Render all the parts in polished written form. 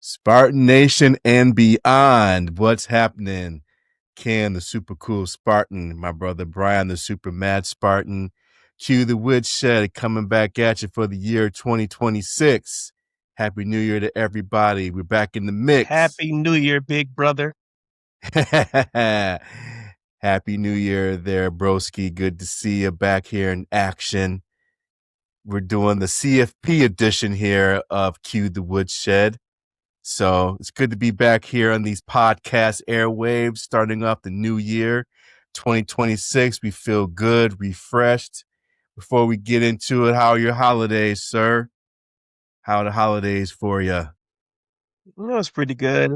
Spartan Nation and beyond. What's happening? Ken, the super cool Spartan, my brother Brian, the super mad Spartan, Q the Woodshed, coming back at you for the year 2026. Happy New Year to everybody. We're back in the mix. Happy New Year, big brother. Happy New Year there, broski. Good to see you back here in action. We're doing the CFP edition here of Q the Woodshed. So it's good to be back here on these podcast airwaves, starting off the new year, 2026. We feel good, refreshed. Before we get into it, how are your holidays, sir? How are the holidays for you? It's pretty good.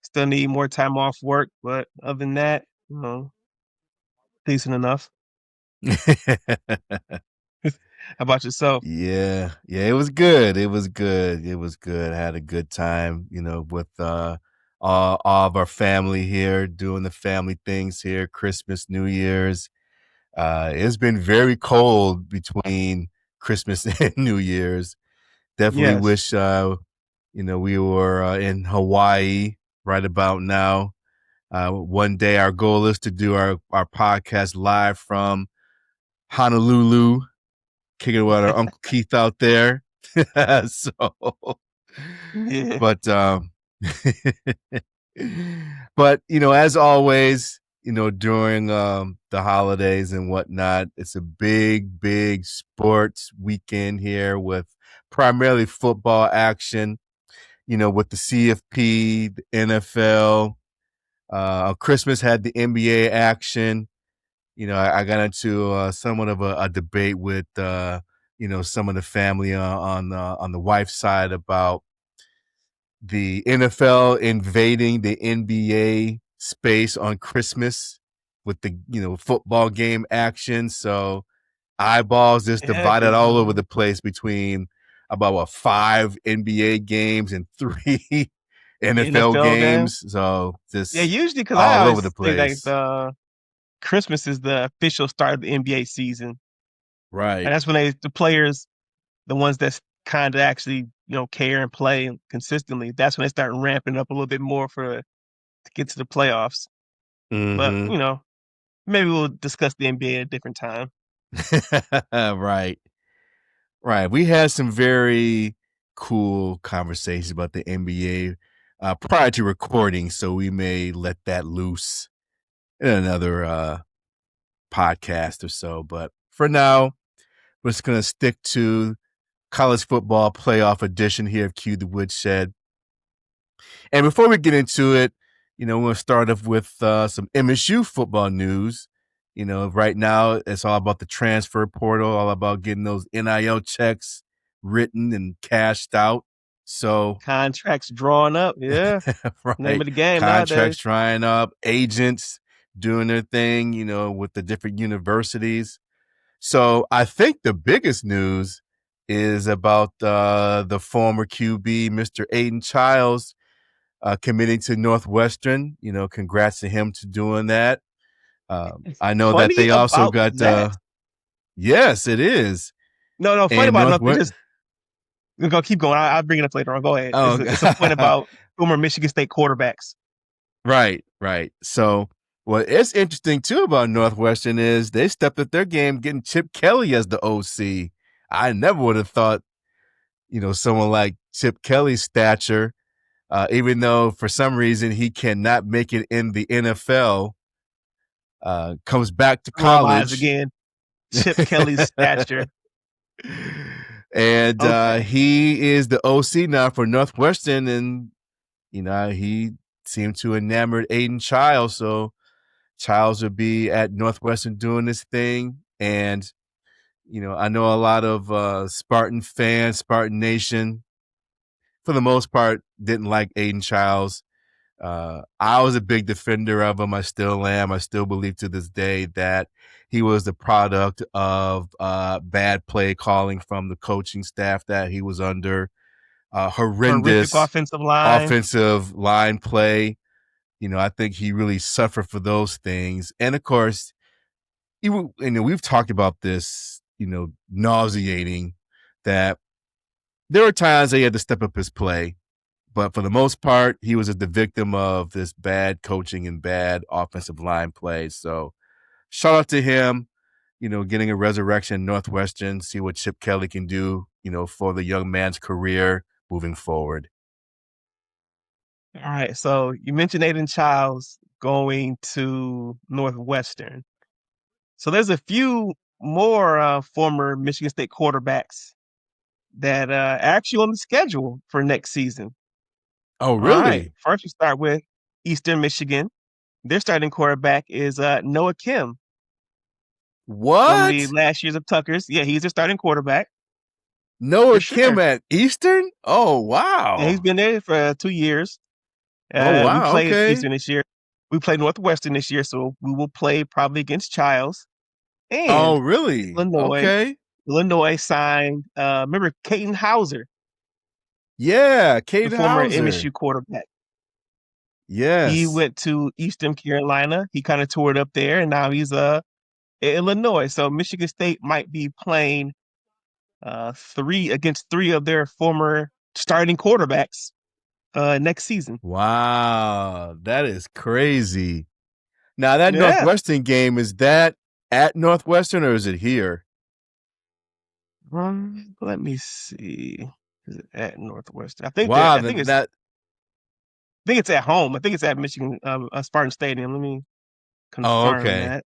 Still need more time off work, but other than that, decent enough. How about yourself? Yeah, it was good. It was good. I had a good time, with all of our family here, doing the family things here, Christmas, New Year's. It's been very cold between Christmas and New Year's. Definitely Yes. wish, we were in Hawaii right about now. One day our goal is to do our podcast live from Honolulu, kicking it with our Uncle Keith out there. So, Yeah. but, but, as always, during the holidays and whatnot, it's a big, big sports weekend here with primarily football action, with the CFP, the NFL. Christmas had the NBA action. I got into somewhat of a debate with, some of the family on the wife's side about the NFL invading the NBA space on Christmas with the, football game action. So eyeballs just Yeah, divided 'cause, all over the place between about 5 NBA games and 3 NFL NFL game. games. So Yeah, just usually because I all over the always think like place. Christmas is the official start of the NBA season, Right. and that's when the players, the ones that's kind of actually care and play consistently, that's when they start ramping up a little bit more to get to the playoffs. But Mm-hmm. maybe we'll discuss the NBA at a different time. Right. Right. We had some very cool conversations about the NBA prior to recording, so we may let that loose in another podcast or so. But for now, we're just going to stick to college football playoff edition here of Q the Woodshed. And before we get into it, we're going to start off with some MSU football news. Right now it's all about the transfer portal, all about getting those NIL checks written and cashed out. So Contracts drawn up, yeah. Name right, of the game contracts nowadays. drying up, agents doing their thing, with the different universities. So I think the biggest news is about the former QB, Mr. Aiden Childs, committing to Northwestern. Congrats to him to doing that. I know that Funny they also about got, that. yes, it is. No, funny And about nothing. Northwest. Just go keep going. I'll bring it up later on. Go ahead. Oh, It's a point about former Michigan State quarterbacks. right. So, what is interesting too about Northwestern is they stepped up their game, getting Chip Kelly as the OC. I never would have thought, someone like Chip Kelly's stature, even though for some reason he cannot make it in the NFL, comes back to All my eyes college. again. Chip Kelly's stature. And Okay. he is the OC now for Northwestern, and he seemed to enamored Aiden Childs, so Childs will be at Northwestern doing this thing. And I know a lot of Spartan fans, Spartan Nation, for the most part, didn't like Aiden Childs. I was a big defender of him. I still am. I still believe to this day that he was the product of bad play calling from the coaching staff that he was under. Horrific Horrendous offensive line. offensive line play. I think he really suffered for those things. And of course, we've talked about this, nauseating that there were times that he had to step up his play, but for the most part, he was just the victim of this bad coaching and bad offensive line play. So shout out to him, getting a resurrection Northwestern, see what Chip Kelly can do, for the young man's career moving forward. All right, so you mentioned Aiden Childs going to Northwestern. So there's a few more former Michigan State quarterbacks that actually on the schedule for next season. Oh, All right, really? first we start with Eastern Michigan. Their starting quarterback is Noah Kim from the What? last years of Tucker's. Yeah, he's their starting quarterback for Noah Kim sure. at Eastern? Oh, Yeah, he's wow. been there for 2 years. Oh, We wow. played Okay. Eastern this year. We played Northwestern this year, so we will play probably against Childs. Oh, And really? Illinois, Okay. Illinois signed, remember Caden Hauser, Yeah, the Kate former Hauser. MSU quarterback. He Yes. went to Eastern Carolina. He kind of toured up there, and now he's in Illinois. So Michigan State might be playing three of their former starting quarterbacks next season. Wow. That is crazy. Now, that Yeah. Northwestern game, is that at Northwestern or is it here? Let me see. Is it at Northwestern? Wow. I think it's at home. I think it's at Michigan Spartan Stadium. Let me Oh, confirm okay. that.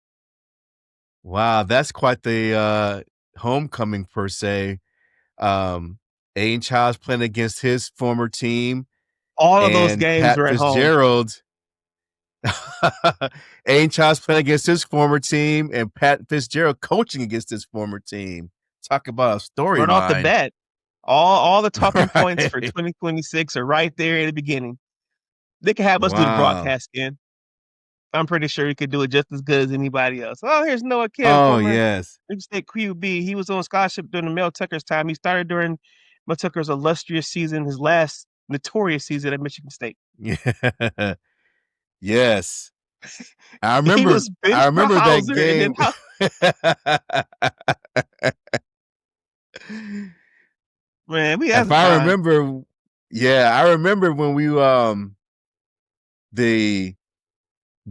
Wow. That's quite the homecoming, per se. Um, Aiden Childs playing against his former team All of those and games Pat are at home. Fitzgerald. Aiden Childs playing against his former team and Pat Fitzgerald coaching against his former team. Talk about a Right off the storyline. bat. All the talking points for Right. 2026 are right there in the beginning. They can have us do the Wow. broadcast again. I'm pretty sure he could do it just as good as anybody else. Oh, here's Noah Kim, Oh, former yes. Michigan State QB. He was on scholarship during the Mel Tucker's time. He started during Mel Tucker's illustrious season, his last notorious season at Michigan State. Yeah. Yes. I He remember was I benched for remember that Hauser, and then game. man, we had If a I time. remember, yeah, I remember when we the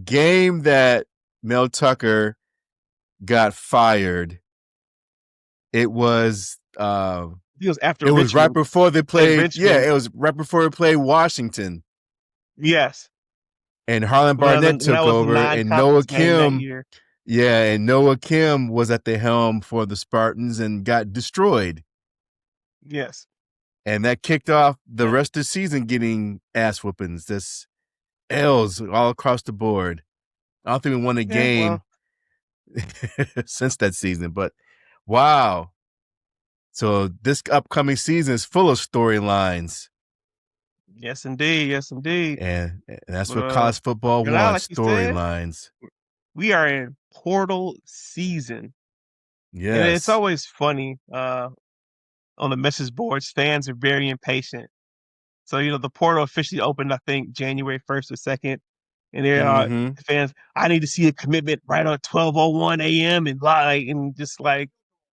game that Mel Tucker got fired. It was He was after it was right Richmond, before they played played. Yeah, Richmond. it was right before they played Washington, Yes, and Harlan when Barnett that took was the over, and Noah non-conference game that Kim. year. Yeah, and Noah Kim was at the helm for the Spartans and got destroyed. Yes. And that kicked off the Yeah. rest of the season getting ass whoopings. This L's all across the board. I don't think we won a Yeah. game Well, since that season, but wow. So this upcoming season is full of storylines. yes, indeed. Yes, indeed. And that's But what college football now, wants, like you said, storylines. we are in portal season, and it's Yes. always funny. On the message boards, fans are very impatient. So the portal officially opened, I think, January 1st or 2nd, and there are Mm-hmm. fans. I need to see a commitment right on 12:01 a.m. and like and just like,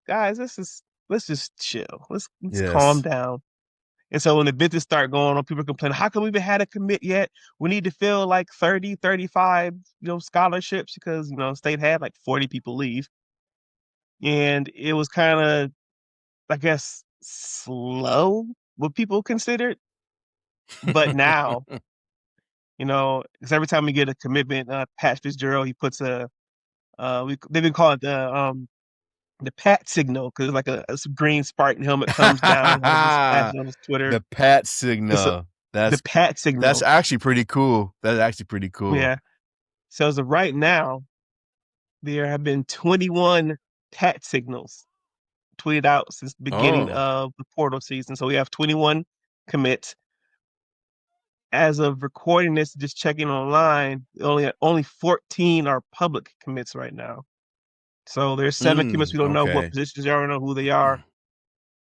guys, let's just chill. Let's calm Yes. down. And so when the business start going on, people complain, how come we haven't had a commit yet? We need to fill like 30, 35, scholarships because, state had like 40 people leave. And it was kind of, I guess, slow, what people considered. But now, because every time we get a commitment, Pat Fitzgerald, he puts they've been calling it the Pat signal because like a green Spartan helmet comes down and has this flash on his Twitter. The Pat It's signal. the Pat That's signal. actually pretty cool. That's actually pretty cool. Yeah. So as of right now, there have been 21 Pat signals tweeted out since the beginning Oh. of the portal season. So we have 21 commits. As of recording this, just checking online, only 14 are public commits right now. So there's 7 commits. We don't know what Okay. positions they are, we don't know who they are.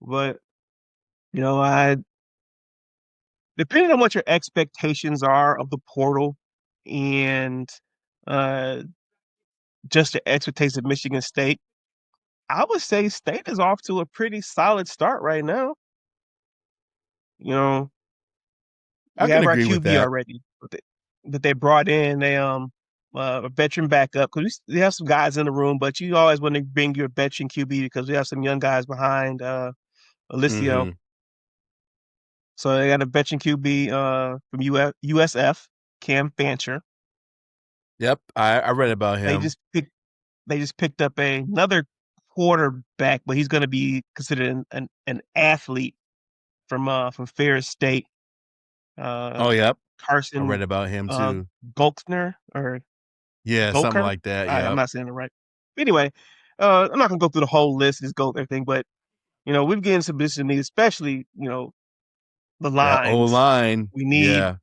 But I depending on what your expectations are of the portal, and uh, just the expectations of Michigan State, I would say State is off to a pretty solid start right now. You know, I we can have our agree with QB that. already, but they brought in a veteran backup because we have some guys in the room, but you always want to bring your veteran QB because we have some young guys behind Alicio. Hmm. So they got a veteran QB from USF, Cam Fancher. Yep, I read about They him. just picked they just picked up another quarterback, but he's going to be considered an athlete from Ferris State. Uh, Oh, yep, I Carson read about him uh, too. Golkner or Yeah, something Golker. like that. I'm Yep. not saying it right. Anyway, I'm not gonna go through the whole list, just go everything, but we've getting some position needs, especially the That O lines. line. We need Yeah,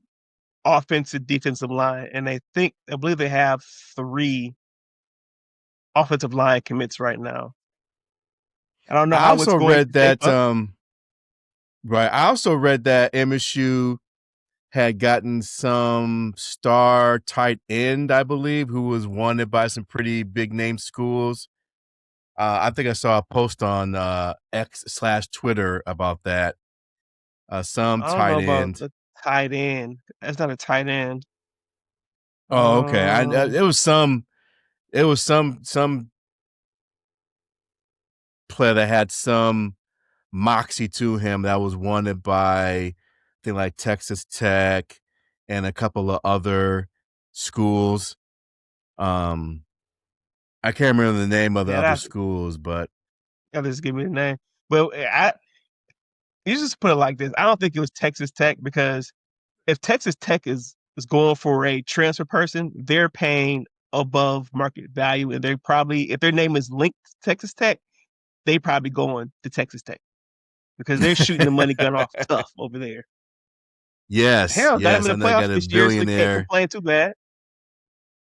offensive, defensive line, and I believe they have three offensive line commits right now. I don't know I how it's also going to read shape that. up. Right, I also read that MSU had gotten some star tight end, I believe, who was wanted by some pretty big name schools. I think I saw a post on X/Twitter about that. Some I don't know tight about end. the tight end. That's not a tight end. Oh, okay. Um, It was some. It was some player that had some moxie to him that was wanted by, I think, like Texas Tech and a couple of other schools. Um, I can't remember the name of the yeah, other that schools, but just give me the name. Well, you just put it like this. I don't think it was Texas Tech because if Texas Tech is going for a transfer person, they're paying above market value, and they probably if their name is linked to Texas Tech, they probably going to Texas Tech because they're shooting the money gun off tough over there. yes, Hell, got them yes, in I the know they playoffs got a this year, so they can't billionaire. complain too bad.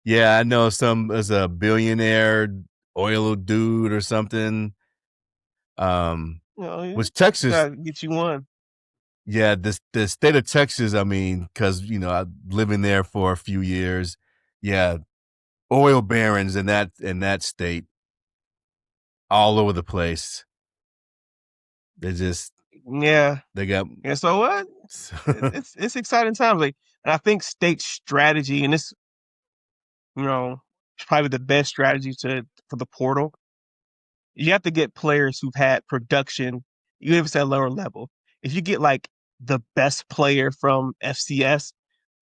Yeah, I know some as a billionaire oil dude or something. Um, You was Texas? gotta get you one. Yeah, this the state of Texas. I mean, because I living there for a few years. Yeah, oil barons in that state all over the place. They just Yeah, they got and so what? It's exciting times. Like, and I think state strategy, and this, you know, is probably the best strategy to for the portal. You have to get players who've had production, even if it's at lower level. If you get like the best player from FCS,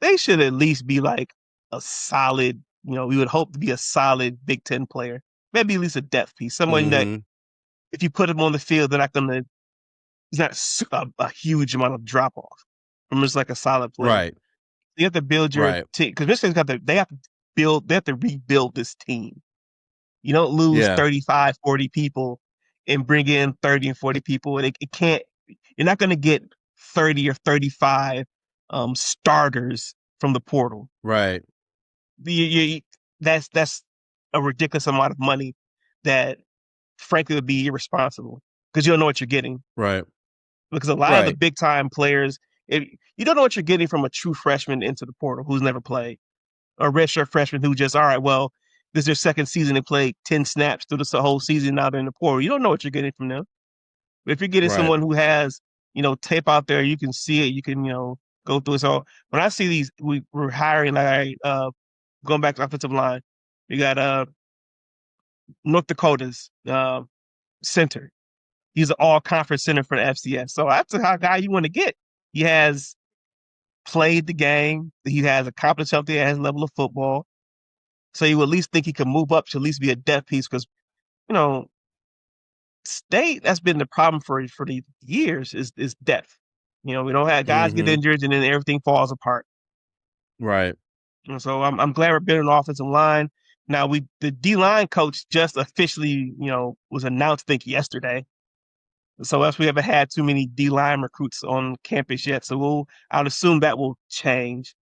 they should at least be like a solid, we would hope to be a solid Big Ten player. Maybe at least a depth piece. Someone that hmm if you put them on the field, they're not gonna it's not a huge amount of drop off from just like a solid player. right, You have to build your right, team because Michigan's they have to rebuild this team. You don't lose yeah, 35, 40 people and bring in 30 and 40 people. And it can't, you're not going to get 30 or 35 starters from the portal. right, You, that's a ridiculous amount of money that frankly would be irresponsible because you don't know what you're getting. right, Because a lot of the right, big time players, if, you don't know what you're getting from a true freshman into the portal who's never played a redshirt freshman who just, all right, well, this is their second season. They played 10 snaps through the whole season. Now they're in the portal. You don't know what you're getting from them. But if you're getting right. someone who has, tape out there, you can see it. You can, go through it. So when I see these, we're hiring, like, going back to offensive line, you got North Dakota's center. He's an all conference center for the FCS. So that's the guy you want to get. He has played the game. He has accomplished something at his level of football. So you at least think he could move up to at least be a depth piece because you know state that's been the problem for the years is depth. We don't have guys get hmm injured and then everything falls apart. right. And so I'm glad we're building an offensive line. Now the D line coach just officially was announced I think yesterday. So else we haven't had too many D line recruits on campus yet. So I would assume that will change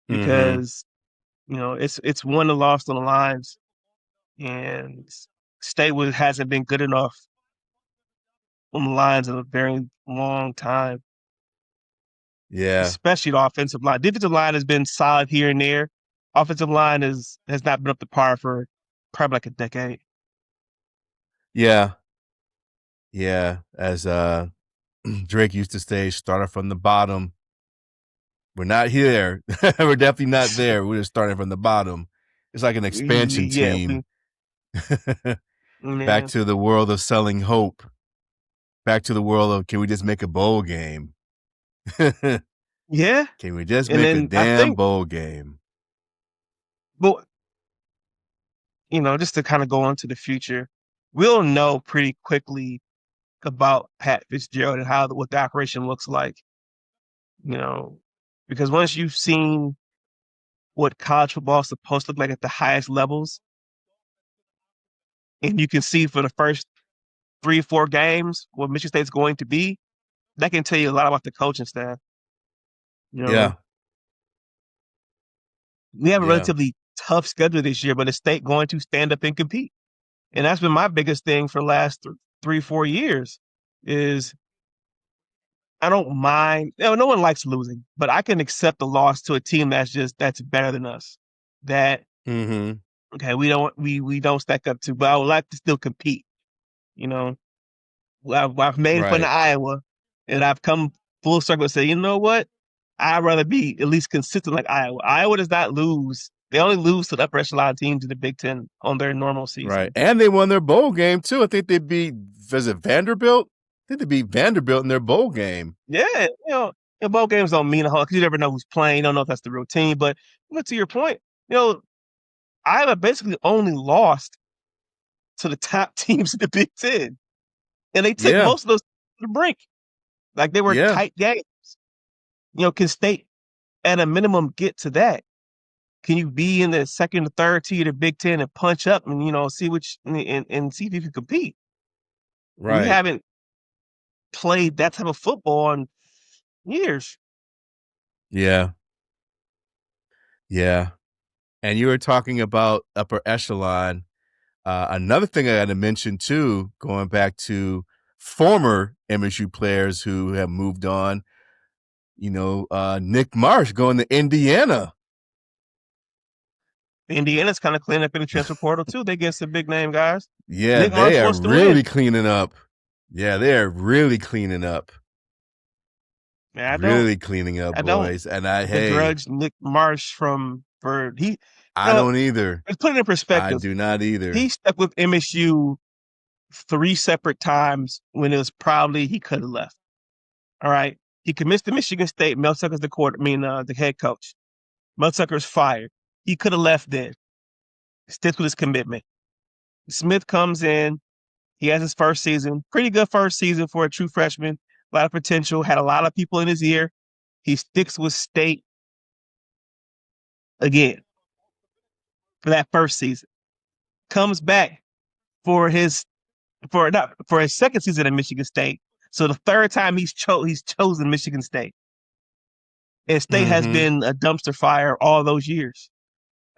hmm because it's won and lost on the lines and State hasn't been good enough on the lines in a very long time. Yeah. especially the offensive line. Defensive line has been solid here and there. Offensive line has not been up to par for probably like a decade. Yeah. Yeah. As Drake used to say, started from the bottom. We're not here. We're definitely not there. We're just starting from the bottom. It's like an expansion Yeah, team. Back yeah, to the world of selling hope. Back to the world of can we just make a bowl game? Can yeah. we just And make a then I damn think, bowl game? but just to kind of go into the future, we'll know pretty quickly about Pat Fitzgerald and how what the operation looks like. You know, because once you've seen what college football is supposed to look like at the highest levels, and you can see for the first 3 or 4 games what Michigan State's going to be, that can tell you a lot about the coaching staff. You know, Yeah. we have a Yeah. relatively tough schedule this year, but the state going to stand up and compete. And that's been my biggest thing for the last 3, 4 years is I don't mind. No one likes losing, but I can accept the loss to a team that's better than us. That Mm-hmm. okay, we don't stack up to, but I would like to still compete. You know, I've made fun of Right. Iowa, and I've come full circle and say, you know what? I'd rather be at least consistent like Iowa. Iowa does not lose. They only lose to the upper echelon teams in the Big Ten on their normal Right. season. And they won their bowl game too. I think they beat was it Vanderbilt? I think they beat Vanderbilt in their bowl game. Yeah, and bowl games don't mean a whole because you never know who's playing. You don't know if that's the real team. But to your point, Iowa basically only lost to the top teams in the Big Ten, and they took Yeah. most of those to the brink. Like they were Yeah. tight games. Can State at a minimum get to that? Can you be in the second or third tier of the Big Ten and punch up and see and see if you can compete? We Right. haven't played that type of football in years. Yeah. Yeah. And you were talking about upper echelon. Another thing I got to mention too, going back to former MSU players who have moved on, Nick Marsh going to Indiana. Indiana's kind of cleaning up in the transfer portal too. They get some big name guys. Yeah, Nick they Marsh are wants to win. really cleaning up. Yeah, they are really cleaning up. Man, Really cleaning up, I don't boys. And hey, begrudge Nick Marsh from for he. I don't either. Let's put it in I perspective. do not either. He stuck with MSU 3 separate times when it was probably he could have left. All right, he commits to Michigan State. Mel Tucker's the head coach. Mel Tucker's fired. He could have left then. Sticks with his commitment. Smith comes in. He has his first season, pretty good first season for a true freshman. A lot of potential. Had a lot of people in his ear. He sticks with State again for that first season. Comes back for his for not for his second season at Michigan State. So the third time he's chosen Michigan State. And State has Mm-hmm. been a dumpster fire all those years.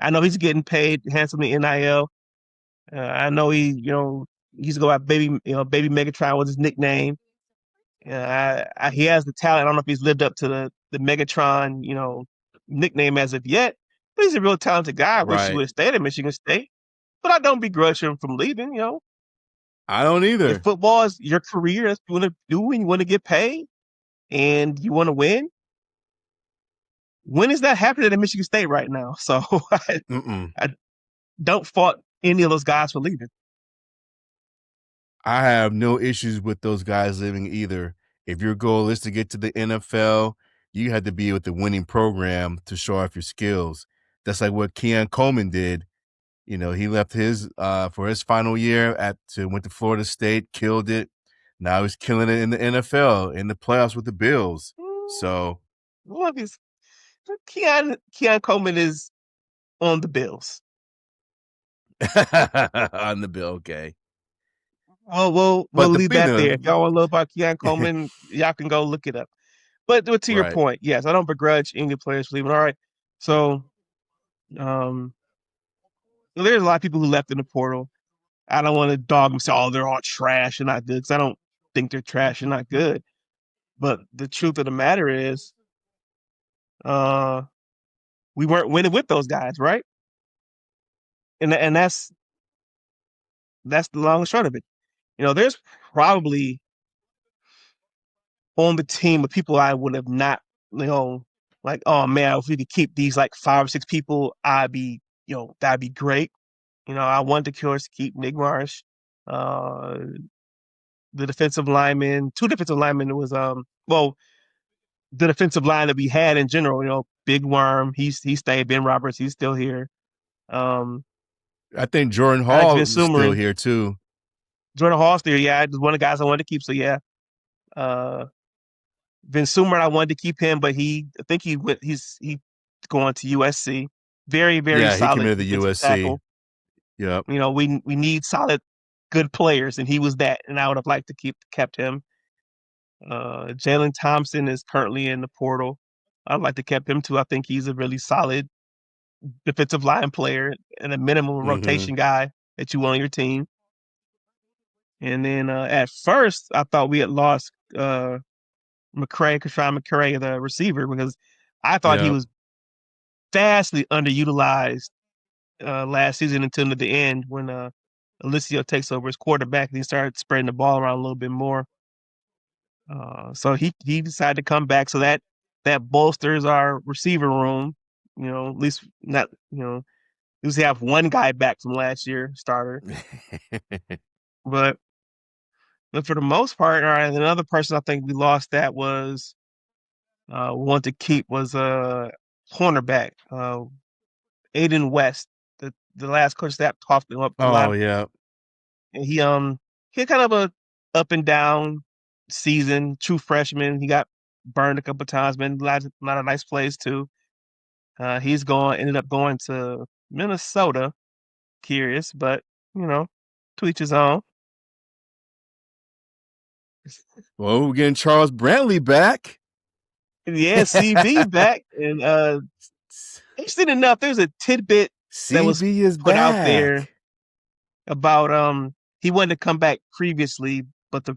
I know he's getting paid handsomely NIL. I know he's go by baby Megatron was his nickname. He has the talent. I don't know if he's lived up to the Megatron, nickname as of yet, but he's a real talented guy. I wish he would Right. have stayed at Michigan State, but I don't begrudge him from leaving. I don't If either. football is your career, that's what you want to do, and you want to get paid, and you want to win. When is that happening at Michigan State right now? So Mm-mm. I don't fault any of those guys for leaving. I have no issues with those guys leaving either. If your goal is to get to the NFL, you had to be with the winning program to show off your skills. That's like what Keon Coleman did. He left his for his final year went to Florida State, killed it. Now he's killing it in the NFL, in the playoffs with the Bills. So Well, Keon Coleman is on the Bills. on the bill, okay. Well, we'll But leave that there. If y'all want to know about Keon Coleman, y'all can go look it up. But to your right. point, yes, I don't begrudge any players leaving. All right, so um, there's a lot of people who left in the portal. I don't want to dog them and say, "Oh, they're all trash and not good," because I don't think they're trash and not good. But the truth of the matter is, Uh, we weren't winning with those guys, right? And that's the long and short of it. There's probably on the team of people I would have not, like, oh man, if we could keep these like 5 or 6 people, that'd be great. I wanted to, of course, keep Nick Marsh, uh, the defensive lineman, two defensive linemen was the defensive line that we had in general. Big Worm, he stayed. Ben Roberts, he's still here. Um, I think Jordan Alex Hall Van is still Sumeren, here too. Jordan Hall's there. Yeah, one of the guys I wanted to keep. So yeah, uh, Van Sumeren, I wanted to keep him, but I think he going to USC. Very, very Yeah, he solid committed to defensive USC. tackle. Yep. We need solid, good players, and he was that. And I would have liked to kept him. Jalen Thompson is currently in the portal. I'd like to kept him too. I think he's a really solid defensive line player and a minimum Mm-hmm. rotation guy that you want on your team. And then at first, I thought we had lost Krishan McCray, the receiver, because I thought he Yep. was vastly underutilized last season until the end when Alicio takes over as quarterback and he started spreading the ball around a little bit more. So he decided to come back, so that bolsters our receiver room. At least not at least we have one guy back from last year starter, but for the most part, all right. Another person I think we lost that was want to keep was cornerback Aiden West. The last coach that talked him up a Oh lot, yeah. and he had kind of a up and down season. True freshman, he got burned a couple of times, but a lot of nice plays too. Ended up going to Minnesota. Curious, but you know, to each his own. Well, we're getting Charles Brantley back. Yeah, CB back, and interesting enough, there's a tidbit that was CB is put out there back. about he wanted to come back previously, but the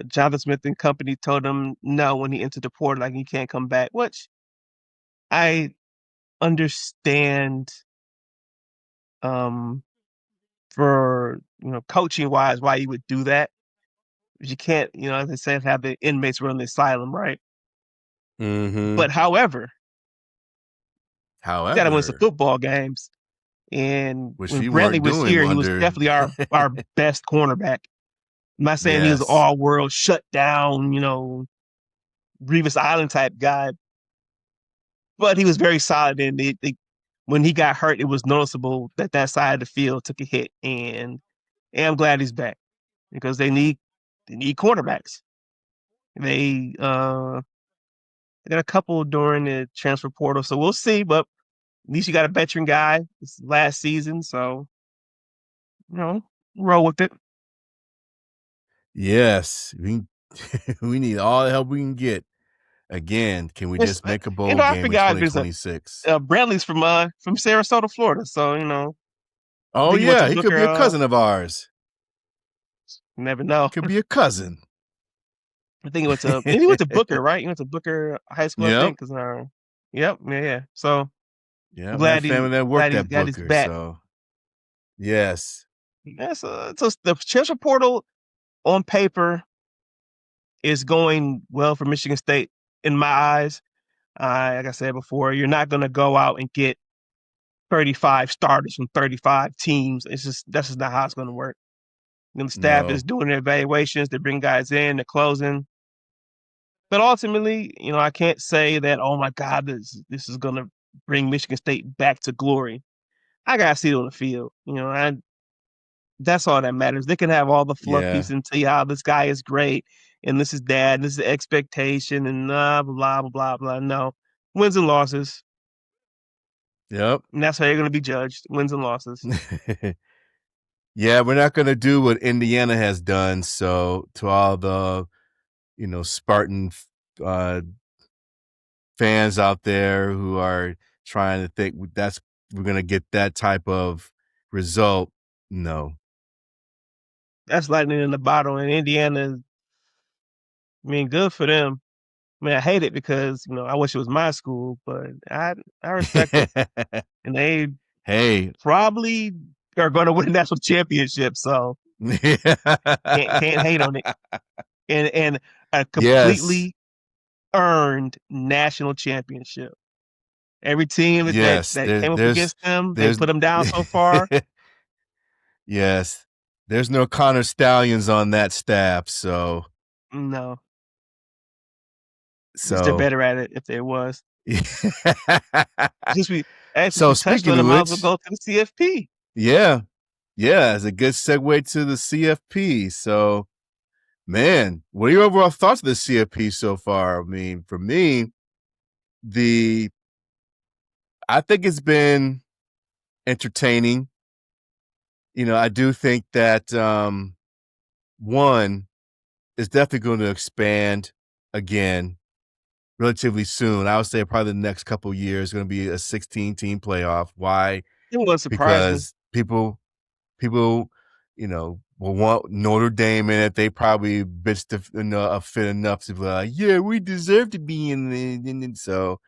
Jonathan Smith and company told him no when he entered the portal, like he can't come back. Which I understand, um, for coaching wise, why you would do that. But you can't, as I said, have the inmates run the asylum, right? Mm-hmm. But however, you got to win some However, football games. And which when we Brantley weren't was doing here, he was under. definitely our best cornerback. I'm not saying he was Yes. all world shut down, Revis Island type guy, but he was very solid. And when he got hurt, it was noticeable that side of the field took a hit. And I'm glad he's back because they need cornerbacks. They got a couple during the transfer portal, so we'll see. But at least you got a veteran guy. It's last season, so you know, roll with it. Yes. We need all the help we can get. Again, can we It's, just make a bowl I game in forgot there's a 2026? Brantley's from Sarasota, Florida. So I Oh think he went to yeah, he could Booker. be a cousin of ours. You never know. He could be a cousin. I think he went to Booker, right? He went to Booker High School, I Yep. think. Cause yep, yeah, yeah. So I'm Yep. I have glad family that worked at glad he's Booker, back. so yes. Yeah, so the transfer portal on paper is going well for Michigan State in my eyes. Like I said before, you're not going to go out and get 35 starters from 35 teams. That's just not how it's going to work. The staff is No. doing their evaluations. They bring guys in. They're closing. But ultimately, I can't say that. Oh my God, this is going to bring Michigan State back to glory. I gotta see it on the field. And that's all that matters. They can have all the fluff Yeah. pieces and tell you how this guy is great and this is dad, and this is expectation, and blah blah blah blah blah. No, wins and losses, Yep. and that's how you're going to be judged: wins and losses. Yeah, we're not going to do what Indiana has done. So to all the, Spartan uh, fans out there who are trying to think we're going to get that type of result. No. That's lightning in the bottle. And Indiana, I mean, good for them. I mean, I hate it because I wish it was my school, but I respect them, and they Hey, probably are going to win national championship. So can't hate on it, and a yes, completely earned national championship. Every team that yes. that came up There's against them, they there's put them down so far. yes. There's no Connor Stallions on that staff, No, just they're so better at it if there was. Since we since so we touched speaking on it, of might as well which, go to the CFP. yeah, yeah, it's a good segue to the CFP. So, man, what are your overall thoughts of the CFP so far? I mean, for me, the I think it's been entertaining. I do think that one is definitely going to expand again relatively soon. I would say probably the next couple years going to be a 16 team playoff. Why? It was surprising. Because people, will want Notre Dame in it. They probably bitched a fit enough to be like, yeah, we deserve to be in the. So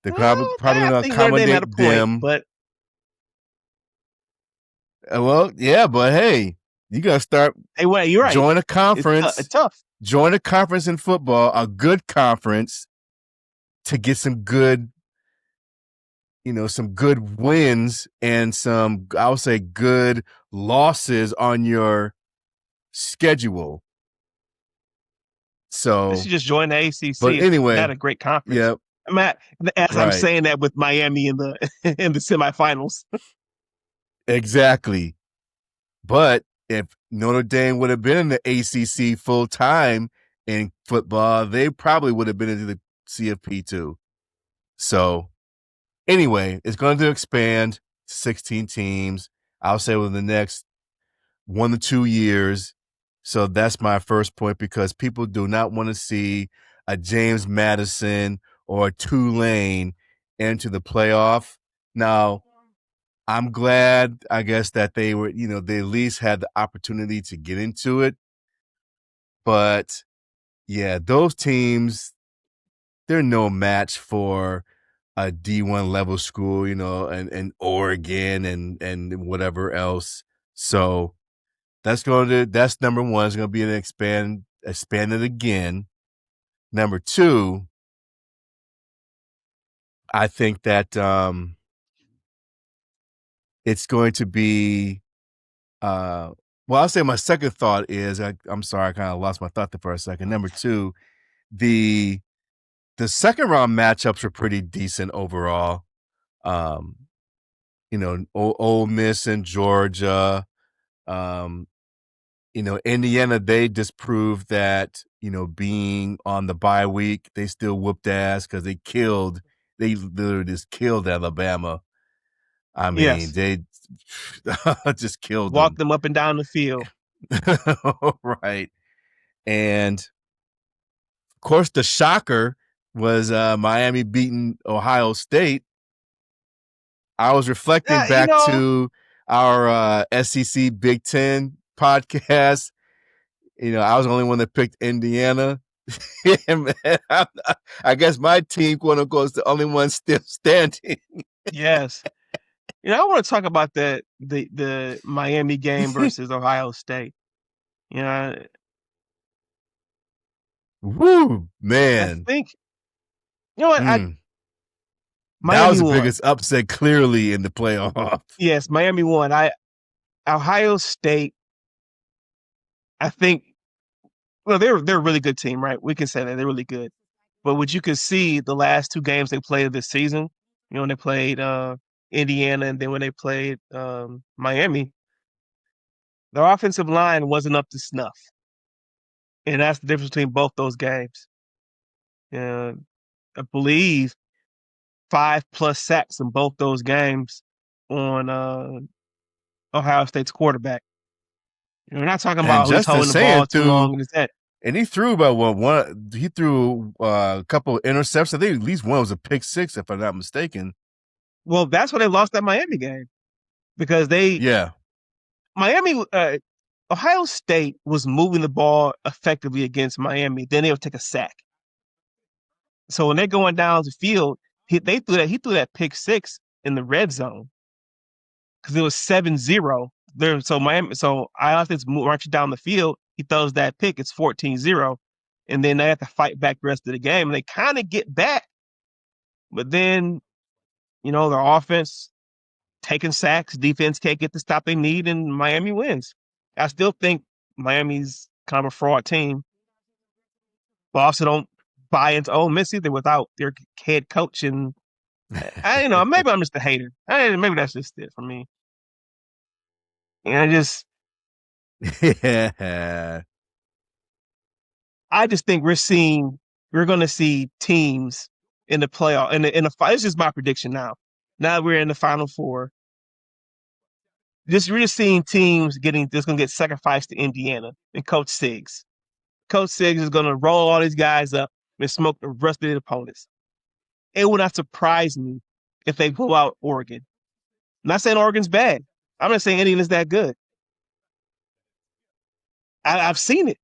they're probably going I to think Notre Dame had a accommodate point, them. but Well, yeah, but hey, you got to start hey, well, you're right. join a It's conference, tough. join a conference in football, a good conference to get some good wins and some, I would say, good losses on your schedule. They So, should just join the ACC. but It's not anyway, a great conference. yeah, As I'm right, saying that with Miami in the in the semifinals. exactly. But if Notre Dame would have been in the ACC full time in football, they probably would have been into the CFP too. So, anyway, it's going to expand to 16 teams. I'll say within the next 1 to 2 years. So that's my first point because people do not want to see a James Madison or a Tulane into the playoff. Now, I'm glad, I guess, that they at least had the opportunity to get into it. But yeah, those teams, they're no match for a D1 level school, and Oregon and whatever else. So that's number one. It's going to be expanded again. Number two, I think that it's going to be. Well, I'll say my second thought is I'm sorry, I kind of lost my thought there for a second. Number two, the second round matchups are pretty decent overall. Um, Ole Miss and Georgia. Um, Indiana, they just proved that, being on the bye week, they still whooped ass because they literally just killed Alabama. I mean, Yes. they just killed Walk them. them up and down the field. Right. And of course, the shocker was Miami beating Ohio State. I was reflecting Yeah, back to our SEC Big Ten podcast. I was the only one that picked Indiana. Yeah, man. I guess my team, quote unquote, is the only one still standing. yes. I want to talk about the Miami game versus Ohio State. You know, Woo, I man. think what I Mm. That was Miami the won. biggest upset clearly in the playoff. Yes, Miami won. Ohio State. I think they're a really good team, right? We can say that they're really good. But what you can see the last two games they played this season, when they played Indiana and then when they played Miami, their offensive line wasn't up to snuff. And that's the difference between both those games. Uh, I believe 5+ sacks in both those games on Ohio State's quarterback. We're not talking And about who's Justin holding the ball saying too long in his head. and he threw about one. He threw a couple of interceptions. I think at least one was a pick six, if I'm not mistaken. Well, that's why they lost that Miami game because Yeah, Miami, Ohio State was moving the ball effectively against Miami. Then they'll take a sack. So when they're going down the field, he threw that pick six in the red zone because it was 7-0 there. So Miami, so I think it's marching down the field. He throws that pick, it's 14-0. And then they have to fight back the rest of the game. And they kind of get back, but then, their offense taking sacks, defense can't get the stop they need, and Miami wins. I still think Miami's kind of a fraud team, but I also don't buy into Ole Miss either without their head coach. And maybe I'm just a hater. Maybe that's just it for me. And Yeah. I just think we're going to see teams in the playoff in the this is my prediction now. Now we're in the Final Four. We're just seeing teams going to get sacrificed to Indiana and Coach Siggs. Coach Siggs is going to roll all these guys up and smoke the rest of the opponents. It would not surprise me if they pull out Oregon. I'm not saying Oregon's bad. I'm not saying Indiana's that good. I've seen it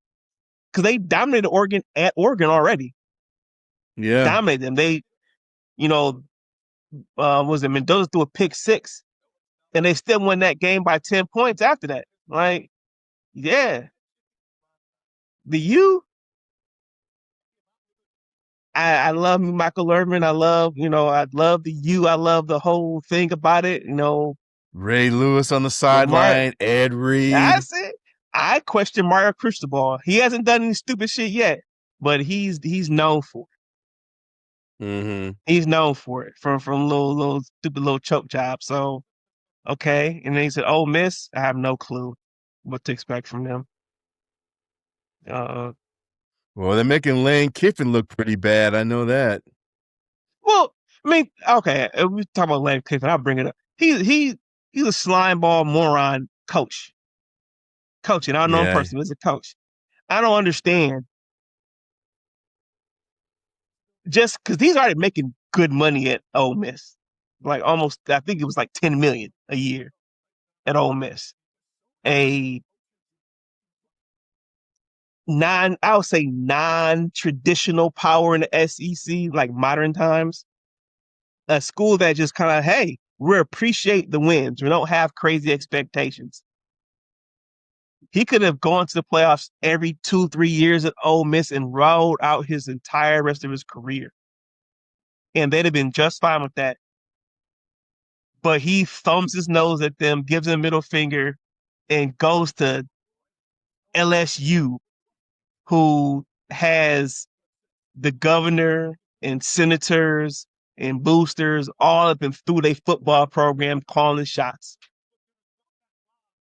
because they dominated Oregon at Oregon already. Yeah. Dominated them. They, was it Mendoza threw a pick six, and they still won that game by 10 points after that. Like, yeah, the U. I love Michael Irvin. I love the U. I love the whole thing about it. Ray Lewis on the Mar sideline, Ed Reed. That's it. I question Mario Cristobal. He hasn't done any stupid shit yet, but he's known for it. Mm-hmm. He's known for it from little stupid little choke job. So okay, and then he said, "Oh, Miss, I have no clue what to expect from them." Uh, Well, they're making Lane Kiffin look pretty bad. I know that. well, I mean, okay, we talk about Lane Kiffin. I'll bring it up. He's a slime ball moron coach. Coaching, I don't know him Yeah. personally. He's a coach. I don't understand just because he's already making good money at Ole Miss, like almost, I think it was like 10 million a year at Ole Miss. A I would say non-traditional power in the SEC, like modern times. A school that just kind of, hey, we appreciate the wins. We don't have crazy expectations. He could have gone to the playoffs every 2, 3 years at Ole Miss and rolled out his entire rest of his career, and they'd have been just fine with that. But he thumbs his nose at them, gives them a middle finger, and goes to LSU, who has the governor and senators and boosters all up and through their football program calling shots.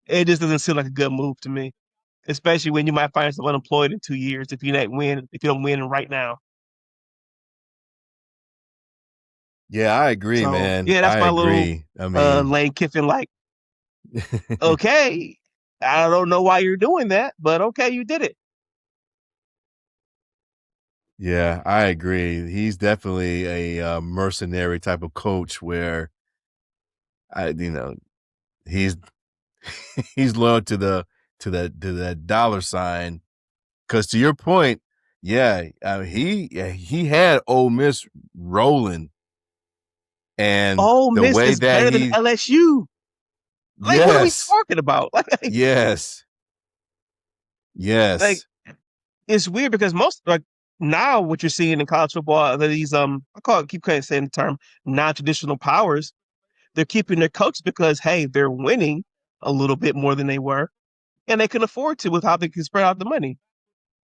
It just doesn't seem like a good move to me, especially when you might find yourself unemployed in 2 years if you don't win right now. Yeah, I agree, So man. yeah, that's I my little agree. I mean, Lane Kiffin like, okay, I don't know why you're doing that, but okay, you did it. yeah, I agree. He's definitely a mercenary type of coach where he's he's loyal to that dollar sign. Because to your point, yeah, he had Ole Miss rolling, and Ole the Miss way is that better than LSU. Like, what are we yes, talking about? yes, Like yes, it's weird because most like now what you're seeing in college football are these keep saying the term non-traditional powers. They're keeping their coaches because hey, they're winning a little bit more than they were, and they can afford to with how they can spread out the money.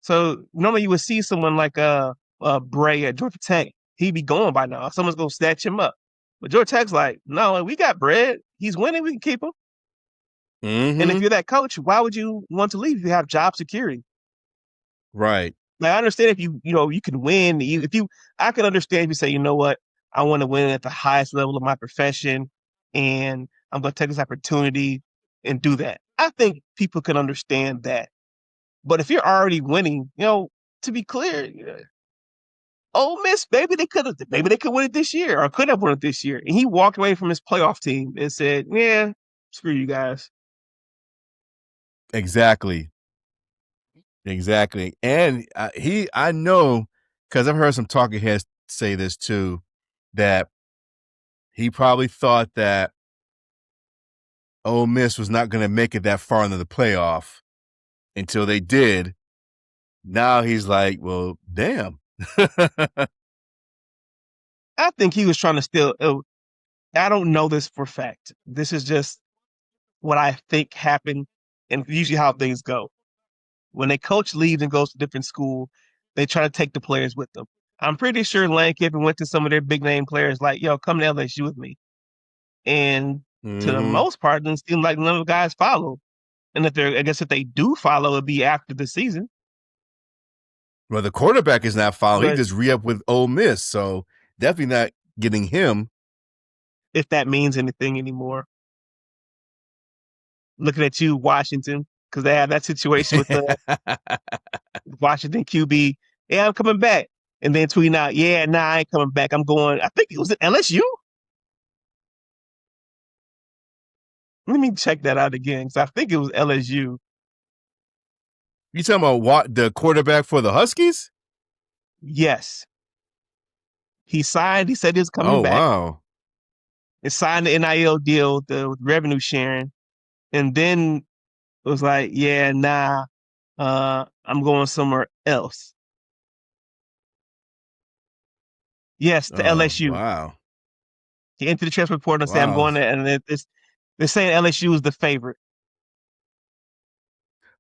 So normally you would see someone like Bray at Georgia Tech. He'd be going by now. Someone's gonna snatch him up. But Georgia Tech's like, no, we got bread. He's winning. We can keep him. And if mm-hmm, you're that coach, why would you want to leave if you have job security? right, Like I understand if you can win. I can understand if you say, you know what, I want to win at the highest level of my profession, and I'm going to take this opportunity and do that. I think people can understand that. But if you're already winning, to be clear, Ole Miss, maybe they could win it this year or could have won it this year. And he walked away from his playoff team and said, yeah, screw you guys. exactly, exactly. And I know because I've heard some talking heads say this too, that he probably thought that Ole Miss was not going to make it that far into the playoff until they did. Now he's like, well, damn. I think he was trying to steal. I don't know this for fact. This is just what I think happened, and usually how things go. When a coach leaves and goes to a different school, they try to take the players with them. I'm pretty sure Lane Kiffin went to some of their big name players like, "Yo, come to LSU with me." And to the Mm-hmm. most part, it doesn't seem like none of the guys follow. And I guess if they do follow, it'd be after the season. Well, the quarterback is not following. He But just re-up with Ole Miss, so definitely not getting him. if that means anything anymore, looking at you, Washington, because they have that situation with the Washington QB. Yeah, I'm coming back. And then tweeting out, yeah, nah, I ain't coming back. I'm going, I think it was at LSU. Let me check that out again because I think it was LSU. You talking about what, the quarterback for the Huskies? Yes. He signed, he said he was coming Oh, back wow. and signed the NIL deal, the revenue sharing. And then it was like, yeah, nah, I'm going somewhere else. Yes, to Oh, LSU. wow. He entered the transfer portal and said, I'm Wow. going there. And they're saying LSU is the favorite.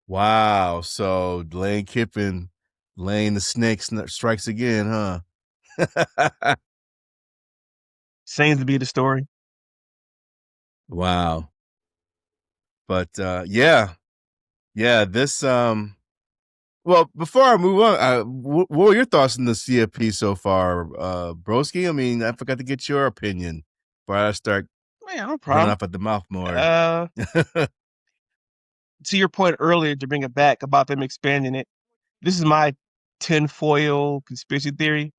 Wow. So Lane Kiffin laying the snake strikes again, huh? Seems to be the story. Wow. But yeah. Yeah, this well, before I move on, what were your thoughts on the CFP so far, Broski? I mean, I forgot to get your opinion before I start Yeah, no running problem. off at the mouth more. Uh, to your point earlier, to bring it back about them expanding it, this is my tinfoil conspiracy theory.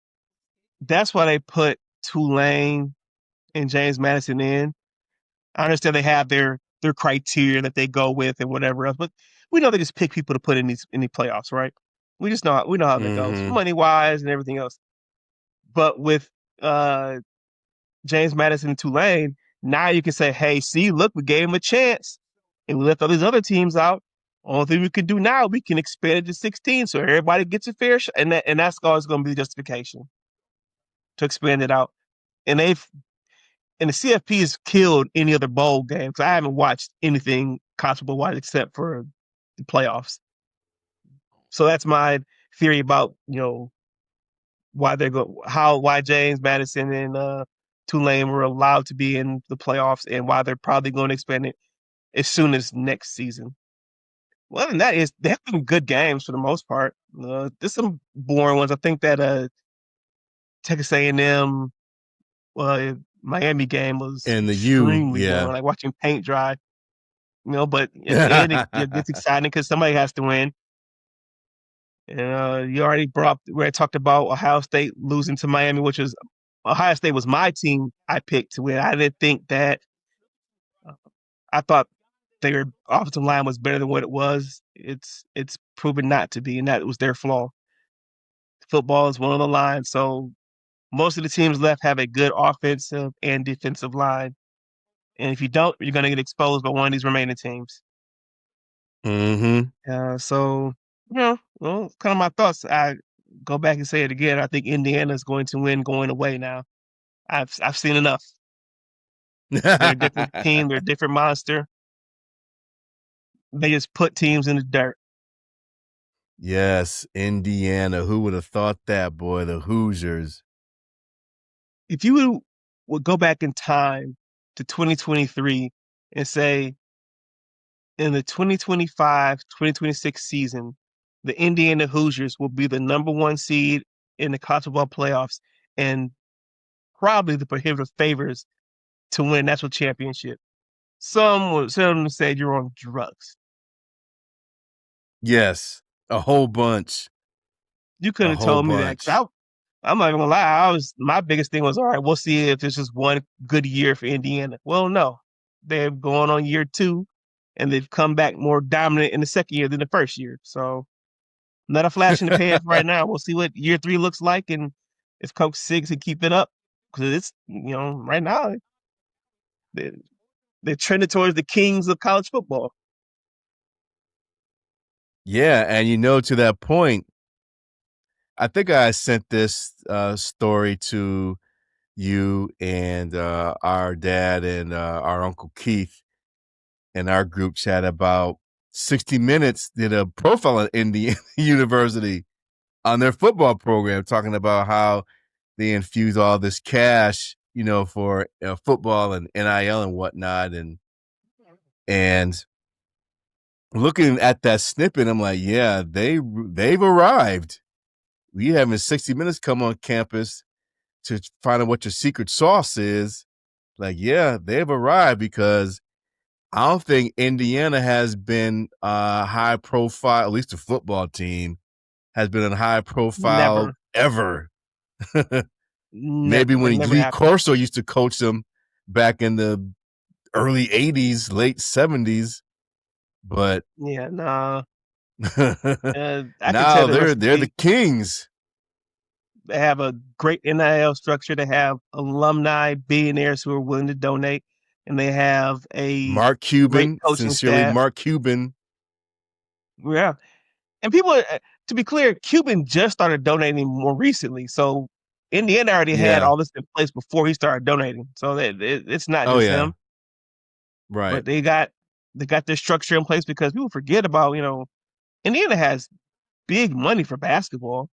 That's why they put Tulane and James Madison in. I understand they have their criteria that they go with and whatever else, but we know they just pick people to put in the playoffs, right? We know how that goes, Mm-hmm. money wise and everything else. But with uh James Madison and Tulane, now you can say, hey, see, look, we gave him a chance and we left all these other teams out. Only thing we can do now, we can expand it to 16 so everybody gets a fair shot. And that's always going to be the justification to expand it out. And the CFP has killed any other bowl game because I haven't watched anything college football wise except for the playoffs. So that's my theory about, why they're go why James Madison and Tulane were allowed to be in the playoffs and why they're probably going to expand it as soon as next season. Well, other than that is they have some good games for the most part. There's some boring ones. I think that Texas A&M Miami game was And the U, extremely yeah. boring, like watching paint dry. But at the end it gets exciting because somebody has to win. And you already brought where I talked about Ohio State losing to Miami, which was Ohio State was my team I picked to win. I didn't think that. Uh, I thought their offensive line was better than what it was. It's proven not to be, and that was their flaw. Football is one of the lines, so most of the teams left have a good offensive and defensive line. And if you don't, you're going to get exposed by one of these remaining teams. Mm-hmm. So, well, kind of my thoughts. I go back and say it again. I think Indiana is going to win going away now. I've seen enough. They're a different team. They're a different monster. They just put teams in the dirt. Yes, Indiana. Who would have thought that, boy? The Hoosiers. If you would go back in time to 2023 and say in the 2025-2026 season, the Indiana Hoosiers will be the number one seed in the college football playoffs and probably the prohibitive favors to win a national championship. Some said you're on drugs. Yes, a whole bunch. You couldn't A have whole told me that bunch. because I'm not even gonna lie. My biggest thing was all right. We'll see if this is one good year for Indiana. Well, no, they're going on year two, and they've come back more dominant in the second year than the first year. So not a flash in the pan right now. We'll see what year three looks like, and if Coach Six can keep it up, because it's right now they they're trending towards the kings of college football. Yeah, and to that point, I think I sent this story to you and our dad and our uncle Keith in our group chat about 60 Minutes did a profile on Indiana University on their football program, talking about how they infuse all this cash, for football and NIL and whatnot, and looking at that snippet, I'm like, yeah, they've arrived. We having 60 Minutes come on campus to find out what your secret sauce is. Like, yeah, they've arrived because I don't think Indiana has been high profile, at least the football team has been in high profile Never, ever. Maybe never, that when never Lee happened. Corso used to coach them back in the early 80s, late 70s, but Yeah, nah. I can tell now the rest. they're the kings. They have a great NIL structure. They have alumni, billionaires who are willing to donate, and they have a Mark great Cuban, coaching sincerely, staff. Mark Cuban. Yeah, and people, to be clear, Cuban just started donating more recently. So Indiana already had Yeah. all this in place before he started donating. So it's not Oh just yeah. him, Right. but they got their structure in place because people forget about Indiana has big money for basketball,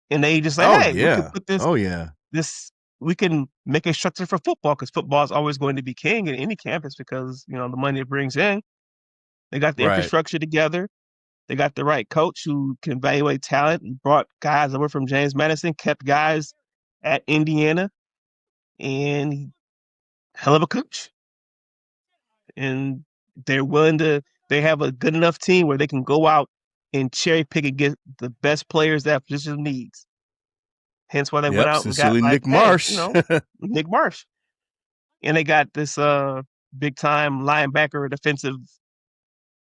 and they just say, Oh hey, we could yeah. put this Oh yeah. this we can make a structure for football because football is always going to be king in any campus because the money it brings in. They got the Right. infrastructure together. They got the right coach who can evaluate talent and brought guys over from James Madison, kept guys at Indiana, and hell of a coach. And they're willing to. They have a good enough team where they can go out and cherry pick and get the best players that position needs. Hence why they went Yep. out and got Sincerely, like, Nick hey, Marsh. Nick Marsh. And they got this big time linebacker, defensive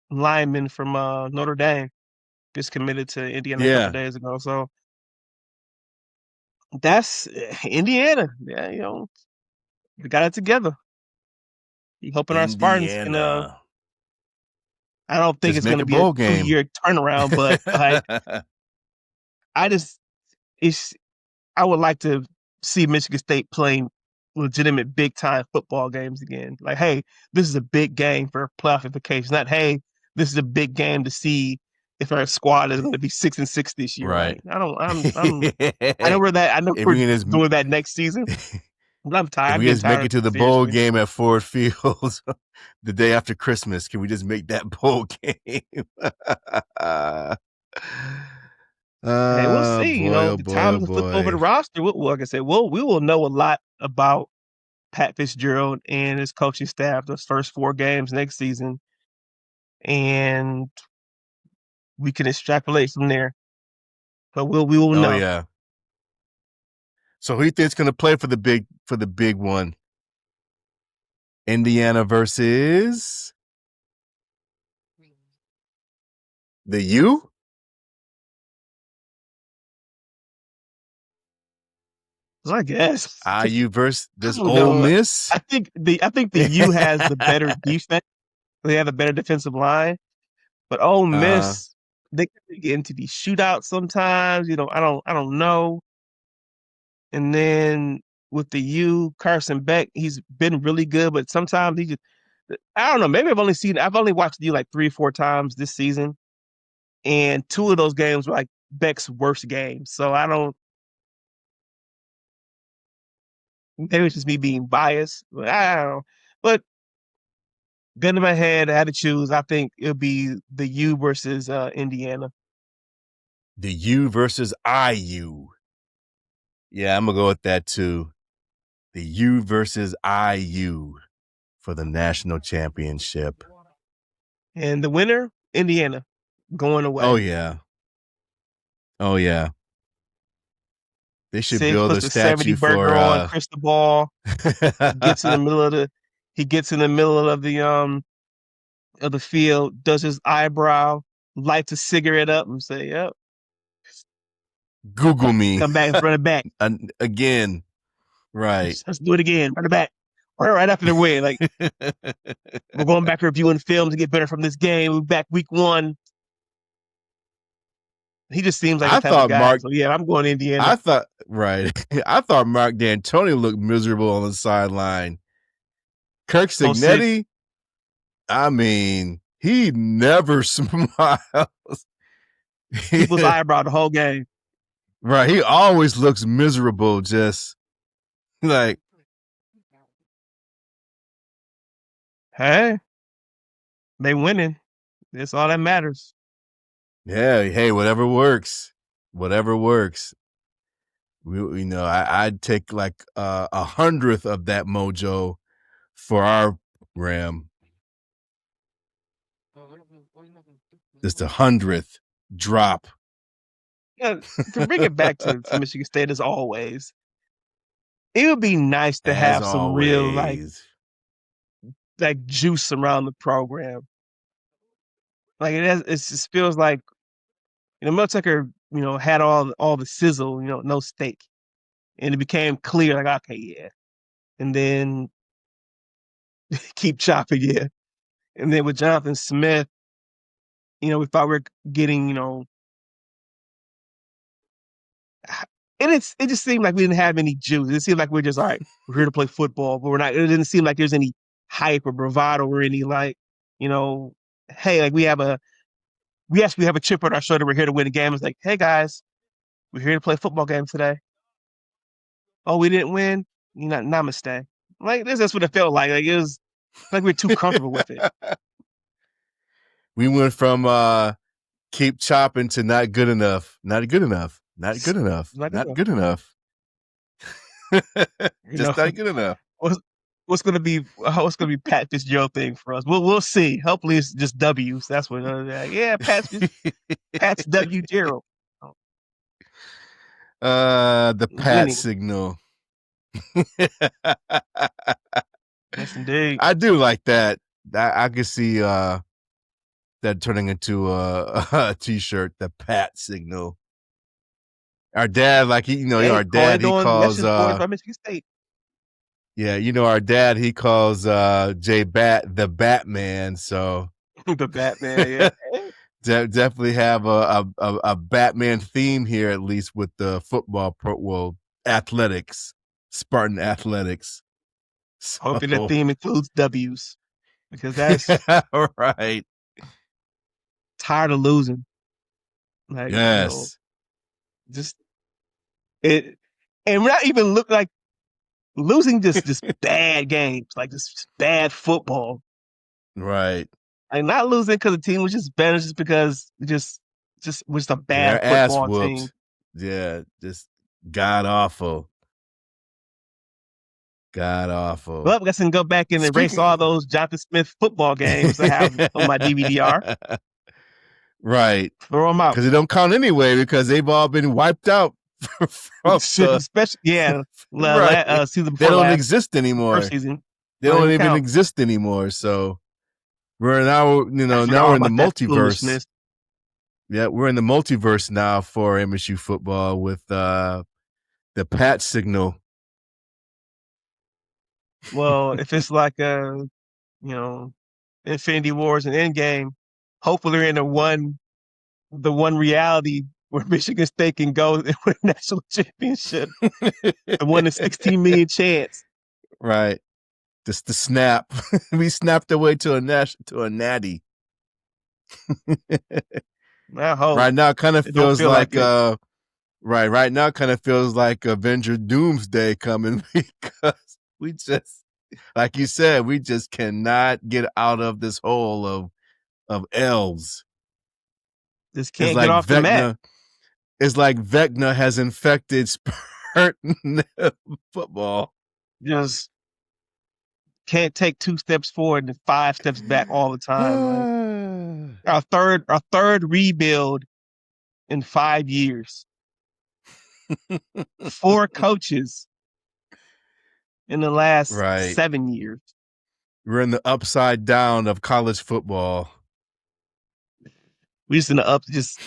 lineman from Notre Dame, just committed to Indiana a couple Yeah. days ago. So that's Indiana. Yeah, we got it together. You hoping our Spartans can. Indiana. I don't think Just it's going make to a be a bowl game. 2 year turnaround, but I just it's I would like to see Michigan State playing legitimate big time football games again. Like, hey, this is a big game for playoff implications. Not, hey, this is a big game to see if our squad is going to be 6-6 this year. Right. Like, I don't, I know If we're that. I know we we're can just doing that next season, but I'm tired. if I'm we getting just make tired it to the bowl seriously. game at Ford Field the day after Christmas, can we just make that bowl game? Hey, we'll see. Boy, oh The boy, time oh to flip over the boy. roster. Like I said, we will know a lot about Pat Fitzgerald and his coaching staff those first 4 games next season, and we can extrapolate from there. But we will Oh know. yeah. So who you think's gonna play for the big one? Indiana versus the U? I guess. IU versus I this don't Ole know. Miss? I think the U has the better defense. They have a better defensive line. But Ole uh Miss, they get into these shootouts sometimes. I don't know. And then with the U, Carson Beck, he's been really good, but sometimes he just I don't know. Maybe I've only watched the U like 3 or 4 times this season, and 2 of those games were like Beck's worst games. So I don't. Maybe it's just me being biased, but I don't know. But gun to my head, I had to choose. I think it'll be the U versus Indiana. the U versus IU. Yeah, I'm gonna go with that too. The U versus IU for the national championship. And the winner, Indiana, going Oh away. yeah. Oh yeah. They should Sig build a puts the 70 statue for burger on Cristobal. He gets in the middle of the he gets in the middle of the field, does his eyebrow, lights a cigarette up and say, yep. Google me Come back and run it back. again. Right. Let's do it again. Run it back. Right after the win. Like, we're going back reviewing film to get better from this game. We're back week one. He just seems like the I type of thought guy. Mark. So yeah, I'm going to Indiana. I thought right. I thought Mark D'Antoni looked miserable on the sideline. Kirk Oh, sick. Signetti. I mean, he never smiles. People's eyebrow the whole game. Right. He always looks miserable. Just like, Hey, they winning. That's all that matters. yeah, hey, whatever works. Whatever works. I'd take like 100th of that mojo for our program. Just 100th drop. Yeah, to bring it back to Michigan State as always, it would be nice to As have some real always. like juice around the program. Like it just feels like Mel Tucker, had all the sizzle, no steak, and it became clear like okay, yeah, and then keep chopping, yeah, and then with Jonathan Smith, we thought we were getting, it just seemed like we didn't have any juice. It seemed like we're just all right. We're here to play football, but we're not. It didn't seem like there's any hype or bravado or any like, you know, hey, like we have a chip on our shoulder. We're here to win a game. It's like, hey guys, we're here to play a football game today. Oh, we didn't win. Namaste. Like this, that's what it felt like. Like it was like we're too comfortable with it. We went from keep chopping to not good enough. Not good enough. Not good enough. Like, Not good enough. you know, Just not good enough. what's, what's gonna be Pat Fitzgerald thing for us? We'll see. Hopefully, it's just W's. That's what. Yeah, Pat's W Gerald. The Pat Winning. signal. Yes, indeed. I do like that. I could see that turning into a t-shirt, the Pat signal. Our dad, like Hey, our coined dad, he on calls message boards by Michigan State. yeah, our dad, he calls J Bat the Batman. So The Batman. Yeah. Hey, definitely have a Batman theme here, at least with the football athletics, Spartan athletics. hoping the So theme includes W's because that's right. tired of losing. Like Yes. just it, and we're not even look like losing just bad games, like just bad football. Right. Like not losing because the team was just better, just because just was a Get our bad ass football team. whooped. Yeah, just god awful. God awful. Well, I guess I can go back and erase Speaking all those Jonathan Smith football games I have on my DVD-R. right. Throw them out. Because it don't count anyway, because they've all been wiped out from the Especially, yeah, right. season They before don't last, exist first anymore. season. They Don't don't even even count. exist anymore. So we're now, I forgot now all we're in the about that multiverse. foolishness. Yeah, we're in the multiverse now for MSU football with the Pat signal. Well, if it's like Infinity Wars and Endgame, hopefully they're in the one reality where Michigan State can go and win a national championship. The one in 16 million chance. Right. Just the snap. We snapped away to a natty. I hope. Right now it kind of It don't feels feel like like it. right now it kind of feels like Avenger Doomsday coming because we just, like you said, we just cannot get out of this hole of elves. Just It's can't get like off the mat. Vecna has infected Spartan football. Just can't take 2 steps forward and 5 steps back all the time. Like our third rebuild in 5 years. 4 coaches in the last Right. 7 years. We're in the upside down of college football. We just in the up, just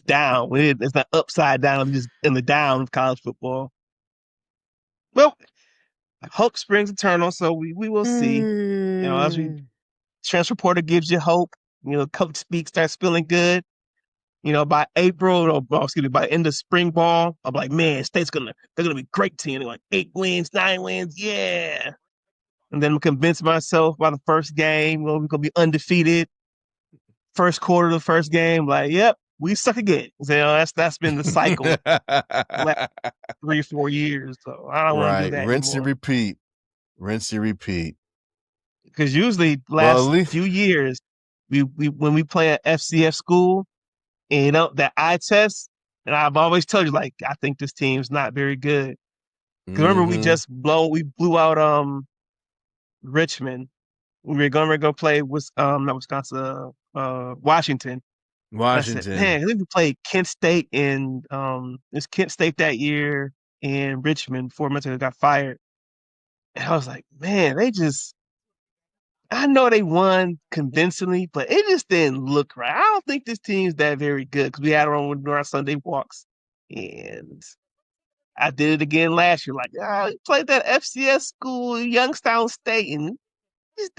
down. It's not upside down. Just in the down of college football. Well, hope springs eternal, so we will see. As we Mm. transfer portal gives you hope. Coach speak starts feeling good. By April, or excuse me, by end of spring ball, I'm like, man, they're gonna be a great team. They're like 8 wins, 9 wins, yeah. And then I'm convinced myself by the first game, well, we're gonna be undefeated. First quarter of the first game, like, yep, we suck again. So, that's been the cycle the last 3 or 4 years. So I don't want to do Right. that Rinse and anymore. repeat. Rinse and repeat. Because usually Well, at last least few years, we when we play at FCF school, and that eye test, and I've always told you, like, I think this team's not very good. Because remember, hmm we blew out Richmond. We were going to go play with not Wisconsin, Washington. And I said, Washington. man, I think we played Kent State in it's Kent State that year in Richmond before Mentor got fired. And I was like, man, I know they won convincingly, but it just didn't look right. I don't think this team's that very good because we had our Sunday walks. And I did it again last year. Like, we played that FCS school, Youngstown State, and it just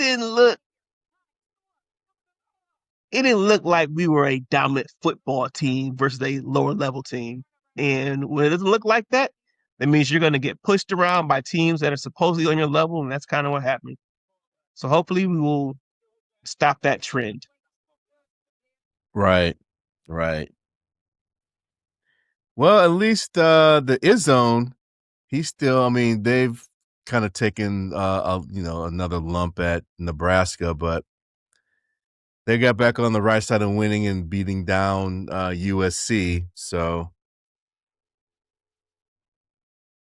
it didn't look like we were a dominant football team versus a lower level team. And when it doesn't look like that, that means you're going to get pushed around by teams that are supposedly on your level, and that's kind of what happened. So hopefully we will stop that trend. Right. Right. Well, at least the Izzone, he's still. I mean, they've kind of taken another lump at Nebraska, but they got back on the right side of winning and beating down USC. So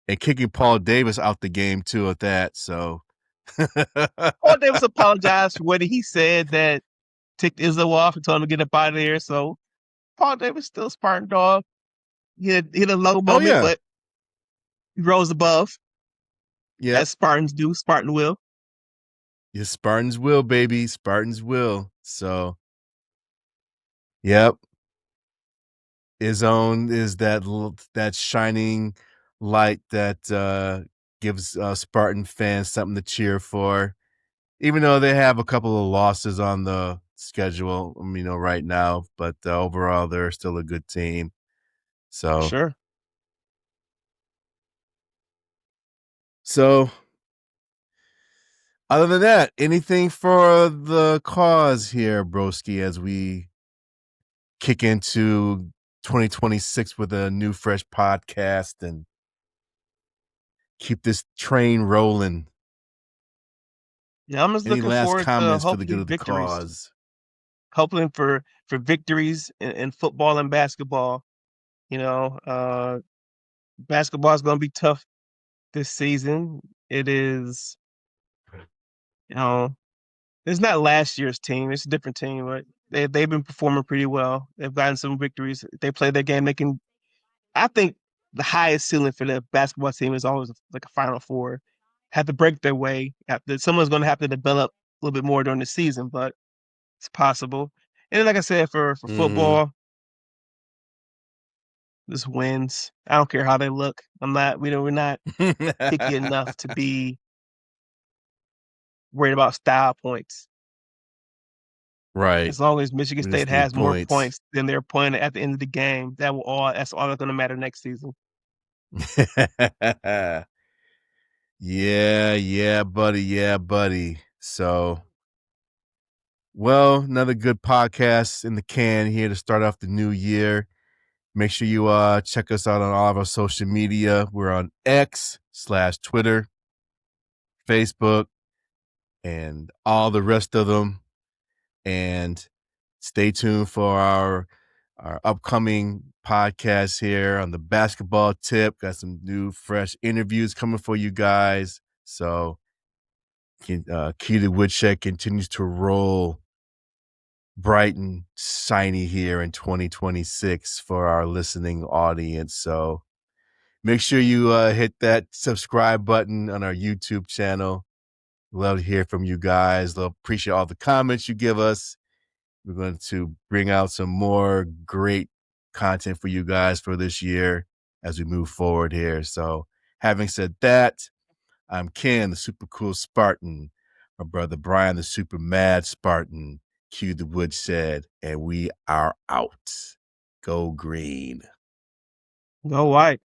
and kicking Paul Davis out the game too at that. So Paul Davis apologized for what he said that ticked Izzo off and told him to get up out of there. So Paul Davis still Spartan dog. He had a low oh moment, yeah, but he rose above yep. as Spartans do. Spartan will. Yeah, Spartans will, baby. Spartans will. So yep. His own is that shining light that gives Spartan fans something to cheer for. Even though they have a couple of losses on the schedule, right now, but overall they're still a good team. For So, sure. so other than that, anything for the cause here, broski, as we kick into 2026 with a new fresh podcast and keep this train rolling. Yeah, I'm just Any looking last forward to comments for the hopefully good of the victories. cause? Hoping for victories in football and basketball. You know, uh, Basketball is going to be tough this season. It is, you know, it's not last year's team. It's a different team, but they've been performing pretty well. They've gotten some victories. If they play their game, they can. I think the highest ceiling for the basketball team is always like a Final Four. Have to break their way. Someone's going to have to develop a little bit more during the season, but it's possible. And then, like I said, for Mhm. football, just wins. I don't care how they look. I'm not. We're not picky enough to be worried about style points. Right. As long as Michigan We State just need has more points. points than their opponent at the end of the game, that's all that's going to matter next season. Yeah, yeah, buddy. Yeah, buddy. So, well, another good podcast in the can here to start off the new year. Make sure you check us out on all of our social media. We're on X/Twitter, Facebook, and all the rest of them. And stay tuned for our upcoming podcast here on the basketball tip. Got some new fresh interviews coming for you guys. So Key to Woodshed continues to roll bright and shiny here in 2026 for our listening audience. So make sure you hit that subscribe button on our YouTube channel. Love to hear from you guys. Love appreciate all the comments you give us. We're going to bring out some more great content for you guys for this year as we move forward here. So, having said that, I'm Ken, the super cool Spartan. My brother Brian, the super mad Spartan. Cue the woodshed, and we are out. Go green. Go White.